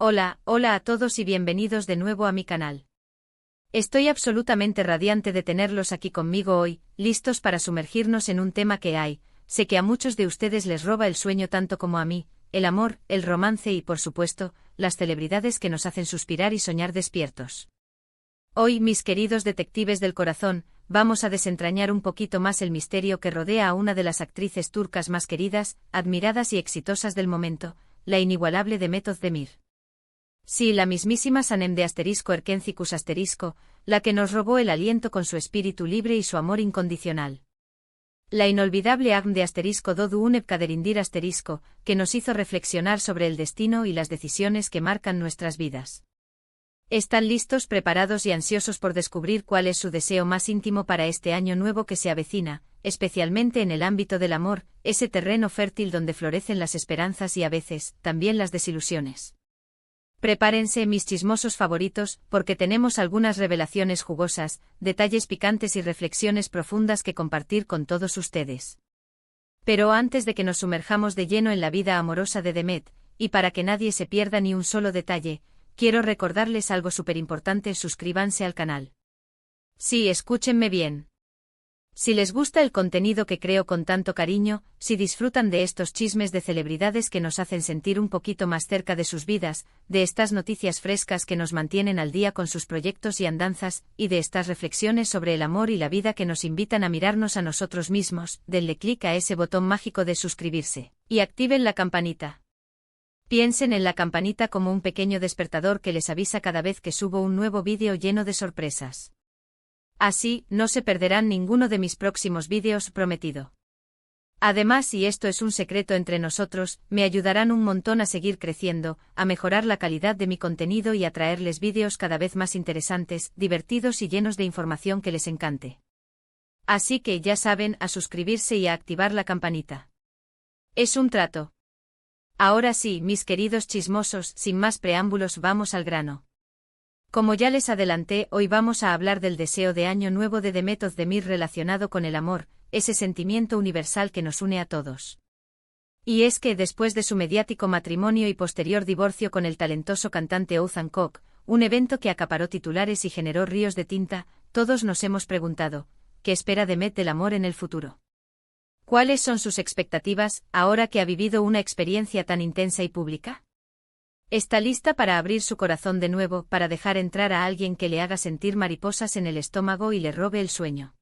Hola a todos y bienvenidos de nuevo a mi canal. Estoy absolutamente radiante de tenerlos aquí conmigo hoy, listos para sumergirnos en un tema que sé que a muchos de ustedes les roba el sueño tanto como a mí, el amor, el romance y por supuesto, las celebridades que nos hacen suspirar y soñar despiertos. Hoy, mis queridos detectives del corazón, vamos a desentrañar un poquito más el misterio que rodea a una de las actrices turcas más queridas, admiradas y exitosas del momento, la inigualable Demet Özdemir. Sí, la mismísima Sanem de Erkencicus la que nos robó el aliento con su espíritu libre y su amor incondicional. La inolvidable Agn de Dodu Unep Kaderindir que nos hizo reflexionar sobre el destino y las decisiones que marcan nuestras vidas. ¿Están listos, preparados y ansiosos por descubrir cuál es su deseo más íntimo para este año nuevo que se avecina, especialmente en el ámbito del amor, ese terreno fértil donde florecen las esperanzas y a veces, también las desilusiones? Prepárense, mis chismosos favoritos, porque tenemos algunas revelaciones jugosas, detalles picantes y reflexiones profundas que compartir con todos ustedes. Pero antes de que nos sumerjamos de lleno en la vida amorosa de Demet, y para que nadie se pierda ni un solo detalle, quiero recordarles algo súper importante: suscríbanse al canal. Sí, escúchenme bien. Si les gusta el contenido que creo con tanto cariño, si disfrutan de estos chismes de celebridades que nos hacen sentir un poquito más cerca de sus vidas, de estas noticias frescas que nos mantienen al día con sus proyectos y andanzas, y de estas reflexiones sobre el amor y la vida que nos invitan a mirarnos a nosotros mismos, denle clic a ese botón mágico de suscribirse, y activen la campanita. Piensen en la campanita como un pequeño despertador que les avisa cada vez que subo un nuevo vídeo lleno de sorpresas. Así, no se perderán ninguno de mis próximos vídeos, prometido. Además, y esto es un secreto entre nosotros, me ayudarán un montón a seguir creciendo, a mejorar la calidad de mi contenido y a traerles vídeos cada vez más interesantes, divertidos y llenos de información que les encante. Así que ya saben, a suscribirse y a activar la campanita. Es un trato. Ahora sí, mis queridos chismosos, sin más preámbulos, vamos al grano. Como ya les adelanté, hoy vamos a hablar del deseo de año nuevo de Demet Özdemir relacionado con el amor, ese sentimiento universal que nos une a todos. Y es que después de su mediático matrimonio y posterior divorcio con el talentoso cantante Oğuzhan Koç, un evento que acaparó titulares y generó ríos de tinta, todos nos hemos preguntado, ¿qué espera Demet del amor en el futuro? ¿Cuáles son sus expectativas, ahora que ha vivido una experiencia tan intensa y pública? ¿Está lista para abrir su corazón de nuevo, para dejar entrar a alguien que le haga sentir mariposas en el estómago y le robe el sueño?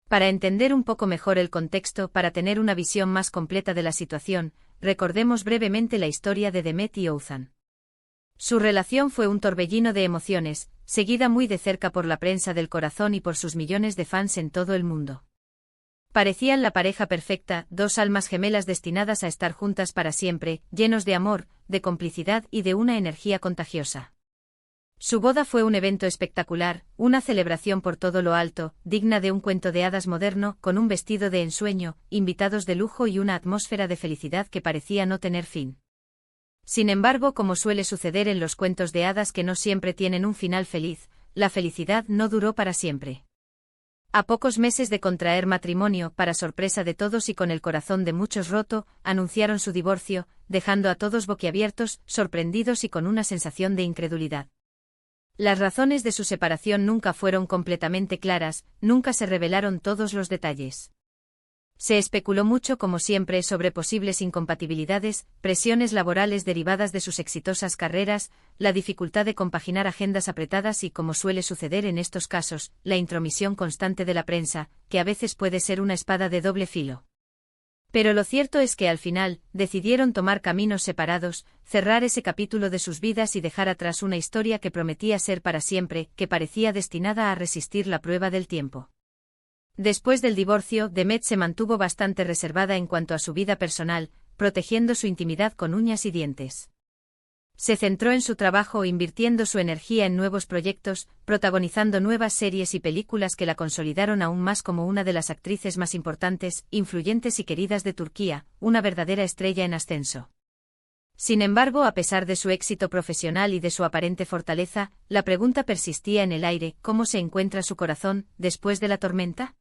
Para entender un poco mejor el contexto, para tener una visión más completa de la situación, recordemos brevemente la historia de Demet y Oğuzhan. Su relación fue un torbellino de emociones, seguida muy de cerca por la prensa del corazón y por sus millones de fans en todo el mundo. Parecían la pareja perfecta, dos almas gemelas destinadas a estar juntas para siempre, llenos de amor, de complicidad y de una energía contagiosa. Su boda fue un evento espectacular, una celebración por todo lo alto, digna de un cuento de hadas moderno, con un vestido de ensueño, invitados de lujo y una atmósfera de felicidad que parecía no tener fin. Sin embargo, como suele suceder en los cuentos de hadas que no siempre tienen un final feliz, la felicidad no duró para siempre. A pocos meses de contraer matrimonio, para sorpresa de todos y con el corazón de muchos roto, anunciaron su divorcio, dejando a todos boquiabiertos, sorprendidos y con una sensación de incredulidad. Las razones de su separación nunca fueron completamente claras, nunca se revelaron todos los detalles. Se especuló mucho, como siempre, sobre posibles incompatibilidades, presiones laborales derivadas de sus exitosas carreras, la dificultad de compaginar agendas apretadas y, como suele suceder en estos casos, la intromisión constante de la prensa, que a veces puede ser una espada de doble filo. Pero lo cierto es que al final, decidieron tomar caminos separados, cerrar ese capítulo de sus vidas y dejar atrás una historia que prometía ser para siempre, que parecía destinada a resistir la prueba del tiempo. Después del divorcio, Demet se mantuvo bastante reservada en cuanto a su vida personal, protegiendo su intimidad con uñas y dientes. Se centró en su trabajo, invirtiendo su energía en nuevos proyectos, protagonizando nuevas series y películas que la consolidaron aún más como una de las actrices más importantes, influyentes y queridas de Turquía, una verdadera estrella en ascenso. Sin embargo, a pesar de su éxito profesional y de su aparente fortaleza, la pregunta persistía en el aire: ¿cómo se encuentra su corazón, después de la tormenta?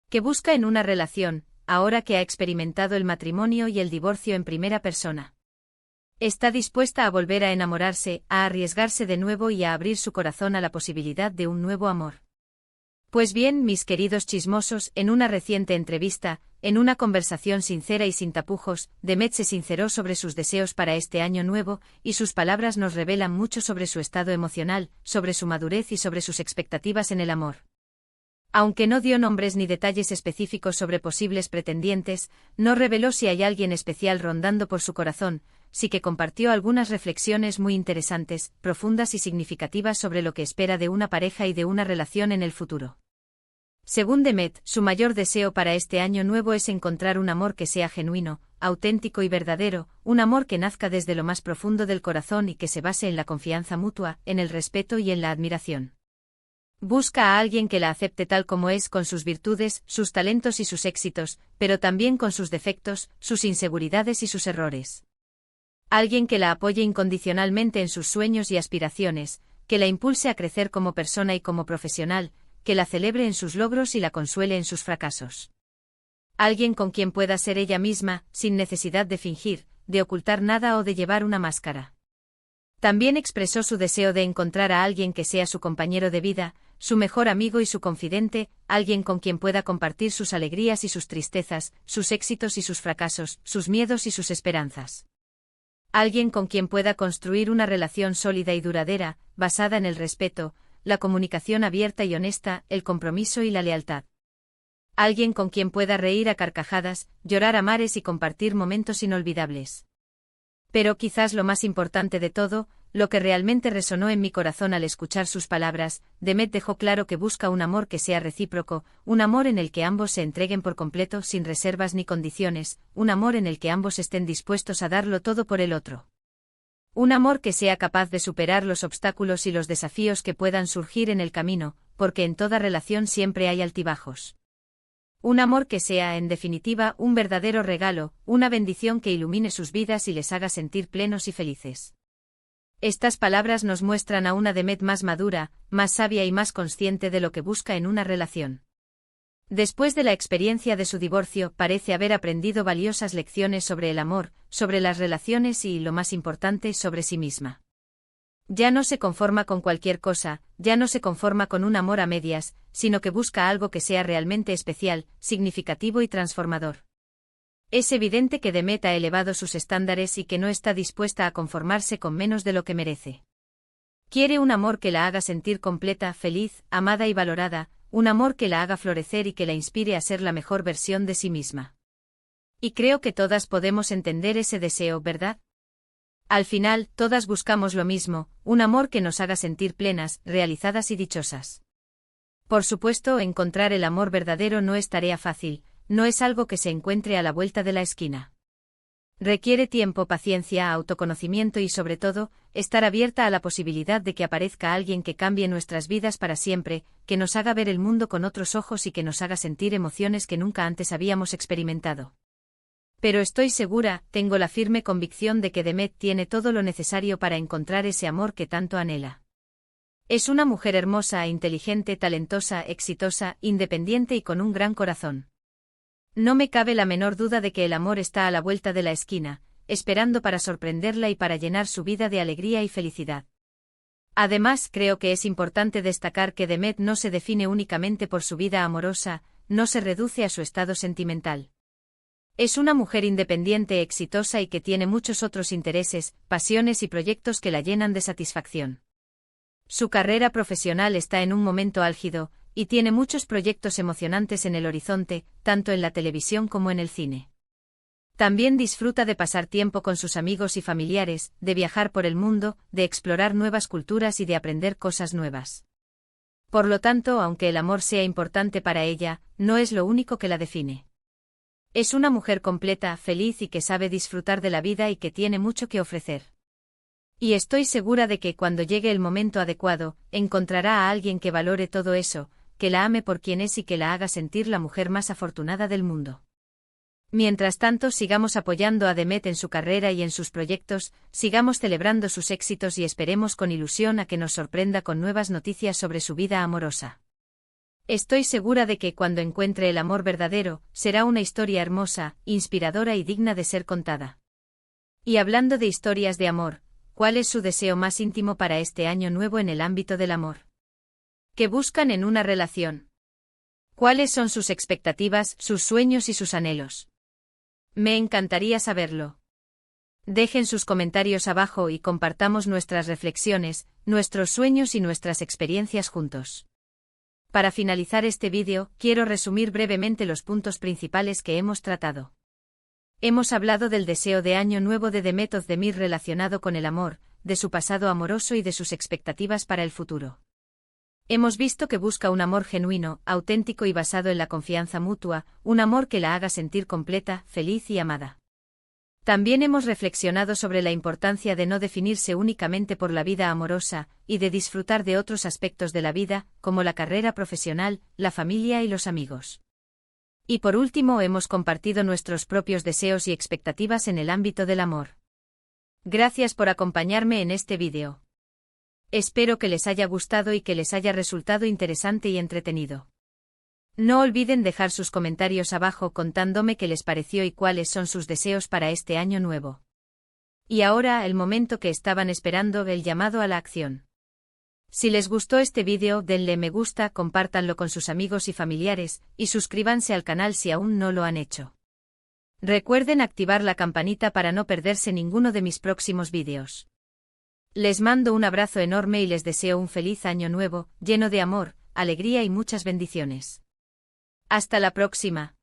¿Qué busca en una relación, ahora que ha experimentado el matrimonio y el divorcio en primera persona? Está dispuesta a volver a enamorarse, a arriesgarse de nuevo y a abrir su corazón a la posibilidad de un nuevo amor. Pues bien, mis queridos chismosos, en una reciente entrevista, en una conversación sincera y sin tapujos, Demet se sinceró sobre sus deseos para este año nuevo, y sus palabras nos revelan mucho sobre su estado emocional, sobre su madurez y sobre sus expectativas en el amor. Aunque no dio nombres ni detalles específicos sobre posibles pretendientes, no reveló si hay alguien especial rondando por su corazón, sí que compartió algunas reflexiones muy interesantes, profundas y significativas sobre lo que espera de una pareja y de una relación en el futuro. Según Demet, su mayor deseo para este año nuevo es encontrar un amor que sea genuino, auténtico y verdadero, un amor que nazca desde lo más profundo del corazón y que se base en la confianza mutua, en el respeto y en la admiración. Busca a alguien que la acepte tal como es, con sus virtudes, sus talentos y sus éxitos, pero también con sus defectos, sus inseguridades y sus errores. Alguien que la apoye incondicionalmente en sus sueños y aspiraciones, que la impulse a crecer como persona y como profesional, que la celebre en sus logros y la consuele en sus fracasos. Alguien con quien pueda ser ella misma, sin necesidad de fingir, de ocultar nada o de llevar una máscara. También expresó su deseo de encontrar a alguien que sea su compañero de vida, su mejor amigo y su confidente, alguien con quien pueda compartir sus alegrías y sus tristezas, sus éxitos y sus fracasos, sus miedos y sus esperanzas. Alguien con quien pueda construir una relación sólida y duradera, basada en el respeto, la comunicación abierta y honesta, el compromiso y la lealtad. Alguien con quien pueda reír a carcajadas, llorar a mares y compartir momentos inolvidables. Pero quizás lo más importante de todo, lo que realmente resonó en mi corazón al escuchar sus palabras, Demet dejó claro que busca un amor que sea recíproco, un amor en el que ambos se entreguen por completo sin reservas ni condiciones, un amor en el que ambos estén dispuestos a darlo todo por el otro. Un amor que sea capaz de superar los obstáculos y los desafíos que puedan surgir en el camino, porque en toda relación siempre hay altibajos. Un amor que sea, en definitiva, un verdadero regalo, una bendición que ilumine sus vidas y les haga sentir plenos y felices. Estas palabras nos muestran a una Demet más madura, más sabia y más consciente de lo que busca en una relación. Después de la experiencia de su divorcio, parece haber aprendido valiosas lecciones sobre el amor, sobre las relaciones y, lo más importante, sobre sí misma. Ya no se conforma con cualquier cosa, ya no se conforma con un amor a medias, sino que busca algo que sea realmente especial, significativo y transformador. Es evidente que Demet ha elevado sus estándares y que no está dispuesta a conformarse con menos de lo que merece. Quiere un amor que la haga sentir completa, feliz, amada y valorada, un amor que la haga florecer y que la inspire a ser la mejor versión de sí misma. Y creo que todas podemos entender ese deseo, ¿verdad? Al final, todas buscamos lo mismo, un amor que nos haga sentir plenas, realizadas y dichosas. Por supuesto, encontrar el amor verdadero no es tarea fácil, no es algo que se encuentre a la vuelta de la esquina. Requiere tiempo, paciencia, autoconocimiento y, sobre todo, estar abierta a la posibilidad de que aparezca alguien que cambie nuestras vidas para siempre, que nos haga ver el mundo con otros ojos y que nos haga sentir emociones que nunca antes habíamos experimentado. Pero estoy segura, tengo la firme convicción de que Demet tiene todo lo necesario para encontrar ese amor que tanto anhela. Es una mujer hermosa, inteligente, talentosa, exitosa, independiente y con un gran corazón. No me cabe la menor duda de que el amor está a la vuelta de la esquina, esperando para sorprenderla y para llenar su vida de alegría y felicidad. Además, creo que es importante destacar que Demet no se define únicamente por su vida amorosa, no se reduce a su estado sentimental. Es una mujer independiente, exitosa y que tiene muchos otros intereses, pasiones y proyectos que la llenan de satisfacción. Su carrera profesional está en un momento álgido, y tiene muchos proyectos emocionantes en el horizonte, tanto en la televisión como en el cine. También disfruta de pasar tiempo con sus amigos y familiares, de viajar por el mundo, de explorar nuevas culturas y de aprender cosas nuevas. Por lo tanto, aunque el amor sea importante para ella, no es lo único que la define. Es una mujer completa, feliz y que sabe disfrutar de la vida y que tiene mucho que ofrecer. Y estoy segura de que cuando llegue el momento adecuado, encontrará a alguien que valore todo eso, que la ame por quien es y que la haga sentir la mujer más afortunada del mundo. Mientras tanto, sigamos apoyando a Demet en su carrera y en sus proyectos, sigamos celebrando sus éxitos y esperemos con ilusión a que nos sorprenda con nuevas noticias sobre su vida amorosa. Estoy segura de que cuando encuentre el amor verdadero, será una historia hermosa, inspiradora y digna de ser contada. Y hablando de historias de amor, ¿cuál es su deseo más íntimo para este año nuevo en el ámbito del amor? ¿Qué buscan en una relación? ¿Cuáles son sus expectativas, sus sueños y sus anhelos? Me encantaría saberlo. Dejen sus comentarios abajo y compartamos nuestras reflexiones, nuestros sueños y nuestras experiencias juntos. Para finalizar este vídeo, quiero resumir brevemente los puntos principales que hemos tratado. Hemos hablado del deseo de año nuevo de Demet Özdemir relacionado con el amor, de su pasado amoroso y de sus expectativas para el futuro. Hemos visto que busca un amor genuino, auténtico y basado en la confianza mutua, un amor que la haga sentir completa, feliz y amada. También hemos reflexionado sobre la importancia de no definirse únicamente por la vida amorosa, y de disfrutar de otros aspectos de la vida, como la carrera profesional, la familia y los amigos. Y por último hemos compartido nuestros propios deseos y expectativas en el ámbito del amor. Gracias por acompañarme en este vídeo. Espero que les haya gustado y que les haya resultado interesante y entretenido. No olviden dejar sus comentarios abajo contándome qué les pareció y cuáles son sus deseos para este año nuevo. Y ahora el momento que estaban esperando, el llamado a la acción. Si les gustó este vídeo, denle me gusta, compártanlo con sus amigos y familiares, y suscríbanse al canal si aún no lo han hecho. Recuerden activar la campanita para no perderse ninguno de mis próximos vídeos. Les mando un abrazo enorme y les deseo un feliz año nuevo, lleno de amor, alegría y muchas bendiciones. Hasta la próxima.